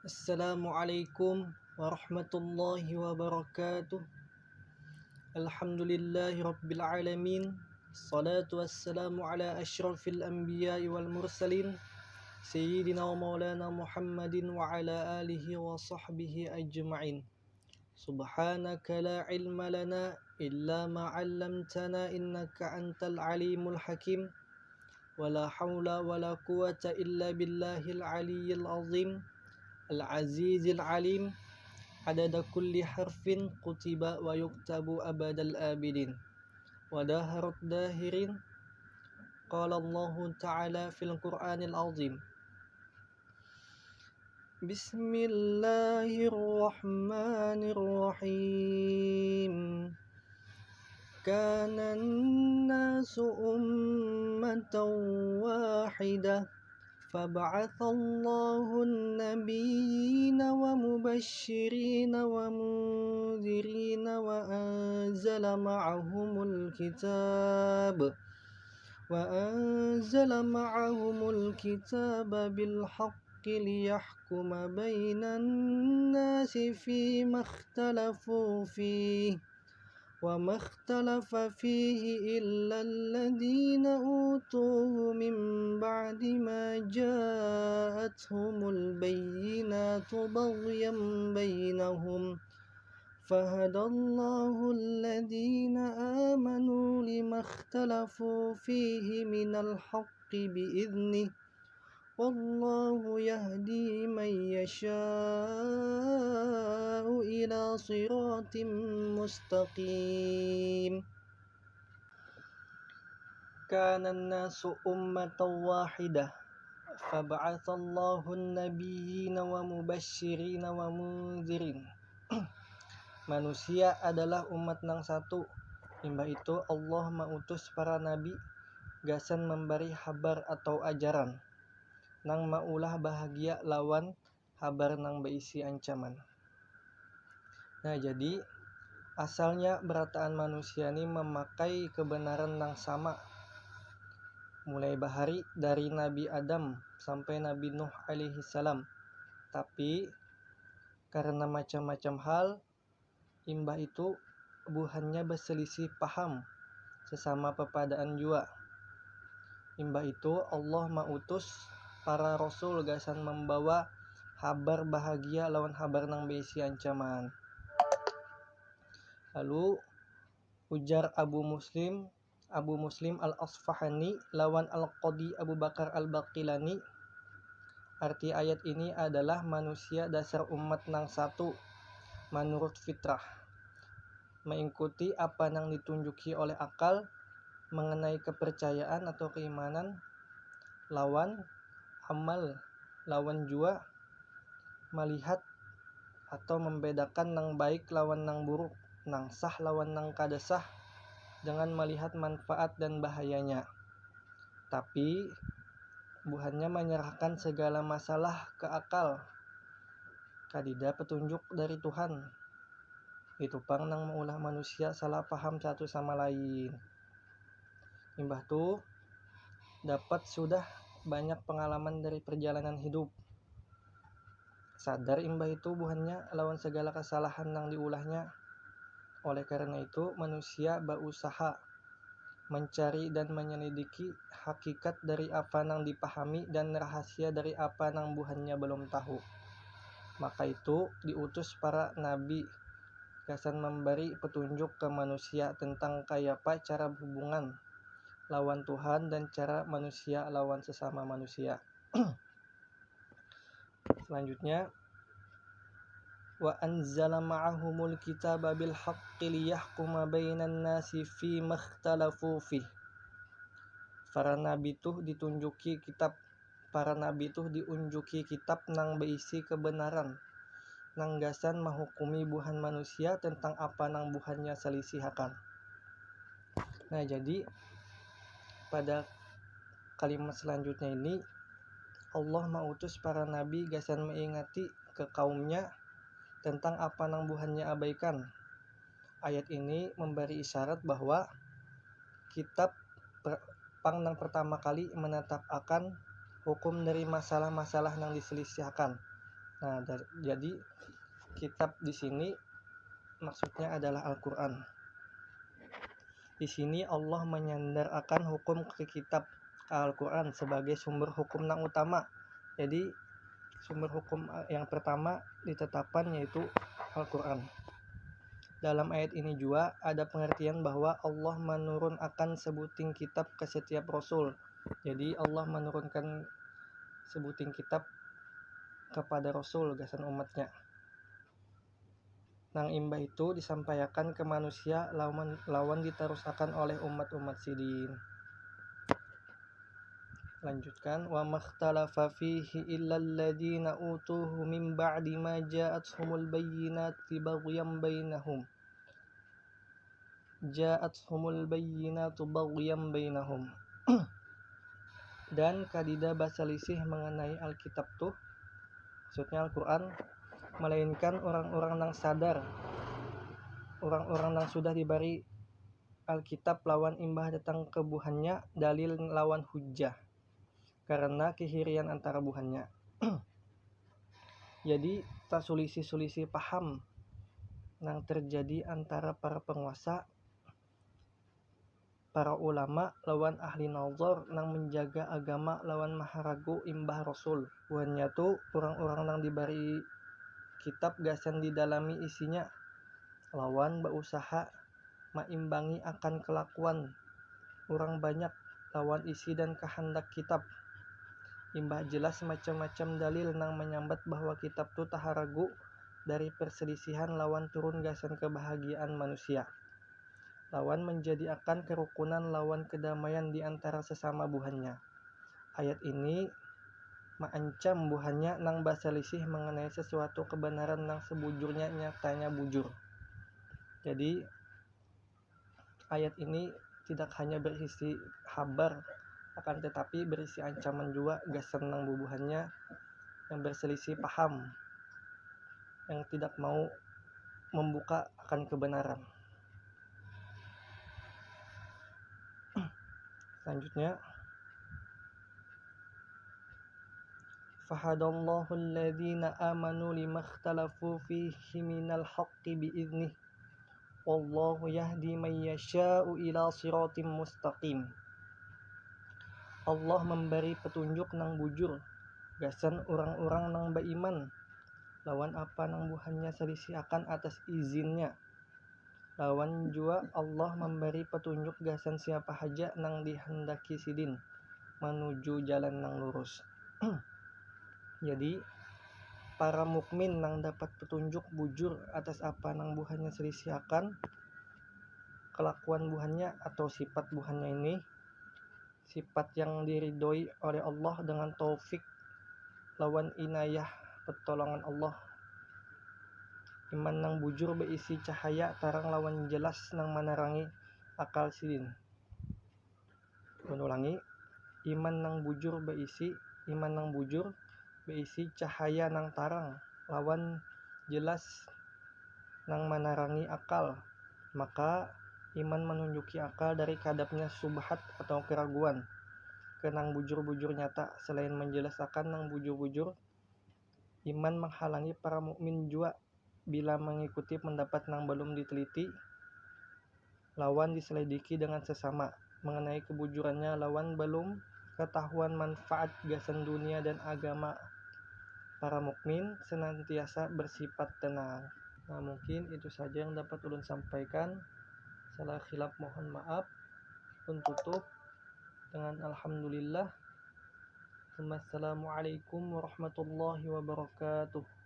Assalamualaikum warahmatullahi wabarakatuh. Alhamdulillahi rabbil alamin. Salatu wassalamu ala asyrafil anbiya'i wal mursalin Sayyidina wa maulana Muhammadin wa ala alihi wa sahbihi ajma'in. Subhanaka la ilma lana illa ma 'allamtana innaka antal alimul hakim. Wala hawla wala quwata illa billahil aliyyil azim. Al-Azizil Alim adada kulli harfin kutiba wa yuktabu abadal abidin wa daharut dahirin. Qala Allah Ta'ala fil Qur'anil Azim. Bismillahirrahmanirrahim. Kana an-nasu ummatan wahidah فبعث الله النبيين ومبشرين ومنذرين وأنزل معهم الكتاب بالحق ليحكم بين الناس فيما اختلفوا فيه وما اختلف فيه إلا الذين أوتوه من بعد ما جاءتهم البينات بغيا بينهم فهدى الله الذين آمنوا لما اختلفوا فيه من الحق بإذنه والله يهدي من يشاء إلى صراط مستقيم. كان الناس أمة واحدة فبعث الله النبيين ومبشرين ومنذرين. Manusia adalah umat nang satu. Imbah itu Allah mengutus para nabi gasan memberi habar atau ajaran nang maulah bahagia lawan habar nang berisi ancaman. Nah, jadi asalnya berataan manusia ini memakai kebenaran nang sama. Mulai bahari dari Nabi Adam sampai Nabi Nuh alaihi salam. Tapi karena macam-macam hal, imbah itu buhannya berselisih paham sesama pepadaan jua. Imbah itu Allah mengutus para rasul gasan membawa habar bahagia lawan habar nang berisi ancaman. Lalu ujar Abu Muslim Al-Asfahani lawan Al-Qadi Abu Bakar Al-Baqilani, arti ayat ini adalah manusia dasar umat nang satu menurut fitrah, mengikuti apa nang ditunjuki oleh akal mengenai kepercayaan atau keimanan lawan amal lawan jua melihat atau membedakan nang baik lawan nang buruk, nang sah lawan nang kada sah dengan melihat manfaat dan bahayanya. Tapi buhannya menyerahkan segala masalah ke akal, kadida petunjuk dari Tuhan. Itu pang nang maulah manusia salah paham satu sama lain. Imbah tu dapat sudah banyak pengalaman dari perjalanan hidup. Sadar imbah itu buhannya lawan segala kesalahan nang diulahnya. Oleh karena itu manusia berusaha mencari dan menyelidiki hakikat dari apa nang dipahami dan rahasia dari apa nang buhannya belum tahu. Maka itu diutus para nabi gasan memberi petunjuk ke manusia tentang kayapa cara berhubungan lawan Tuhan dan cara manusia lawan sesama manusia. Selanjutnya, wa anzala ma'ahumul kitaba bil haqqi liyahkuma bainan nasi fi makhtalafu fi. Para nabi tuh diunjuki kitab nang berisi kebenaran, nang gasan menghukumi buhan manusia tentang apa nang buhannya selisihakan. Nah, jadi pada kalimat selanjutnya ini Allah mengutus para nabi gasan mengingati ke kaumnya tentang apa nang buhannya abaikan. Ayat ini memberi isyarat bahwa kitab pang nang pertama kali menetap akan hukum dari masalah-masalah nang diselisihkan. Nah, jadi kitab di sini maksudnya adalah Al-Qur'an. Di sini Allah menyandarkan hukum ke kitab Al-Qur'an sebagai sumber hukum yang utama. Jadi sumber hukum yang pertama ditetapkan yaitu Al-Qur'an. Dalam ayat ini juga ada pengertian bahwa Allah menurunkan sebuting kitab ke setiap rasul. Jadi Allah menurunkan sebuting kitab kepada rasul gasan umatnya. Nang imbah itu disampaikan ke manusia lawan diteruskan oleh umat-umat sidin. Lanjutkan, wa makhtalafa fihi illa alladziina utuhu min ba'di ma ja'athumul bayyinatu baghyan bainahum. Dan kadida baselisih mengenai Alkitab tuh, maksudnya Al-Qur'an, melainkan orang-orang yang sadar, orang-orang yang sudah diberi Alkitab lawan imbah datang ke buhannya dalil lawan hujjah karena kehirian antara buhannya. Jadi tak sulisi-sulisi paham yang terjadi antara para penguasa, para ulama lawan ahli nazar nang menjaga agama lawan maharagu imbah rasul. Buhannya tuh orang-orang yang diberi kitab gasan didalami isinya lawan berusaha maimbangi akan kelakuan orang banyak lawan isi dan kehendak kitab. Imbah jelas macam-macam dalil nang menyambat bahwa kitab tu taharagu dari perselisihan lawan turun gasan kebahagiaan manusia. Lawan menjadi akan kerukunan lawan kedamaian di antara sesama buhannya. Ayat ini mengancam buhannya nang baselisih mengenai sesuatu kebenaran nang sebujurnya nyatanya bujur. Jadi ayat ini tidak hanya berisi kabar, akan tetapi berisi ancaman juga gasan nang bubuhannya yang berselisih paham, yang tidak mau membuka akan kebenaran. Selanjutnya, fahadallahu alladhina amanu limakhtalafu fihi minal haqqi bi'idnih wallahu yahdi man yasha'u ila siratim mustaqim. Allah memberi petunjuk nang bujur gasan orang-orang nang beriman lawan apa nang buhannya selisih akan atas izinnya. Lawan jua Allah memberi petunjuk gasan siapa haja nang dihendaki sidin menuju jalan nang lurus. Jadi para mukmin nang dapat petunjuk bujur atas apa nang buhannya selisih akan kelakuan buhannya atau sifat buhannya ini, sifat yang diridhoi oleh Allah dengan taufik lawan inayah pertolongan Allah. Iman nang bujur berisi cahaya tarang lawan jelas nang menerangi akal sidin. Ulangi, iman nang bujur berisi cahaya nang tarang lawan jelas nang menerangi akal. Maka iman menunjuki akal dari kadapnya subhat atau keraguan ke nang bujur-bujur nyata. Selain menjelaskan nang bujur-bujur, iman menghalangi para mukmin juga bila mengikuti pendapat nang belum diteliti lawan diselidiki dengan sesama mengenai kebujurannya lawan belum ketahuan manfaat gasan dunia dan agama. Para mukmin senantiasa bersifat tenang. Nah, mungkin itu saja yang dapat ulun sampaikan. Salah khilaf mohon maaf. Tutup dengan alhamdulillah. Wassalamualaikum warahmatullahi wabarakatuh.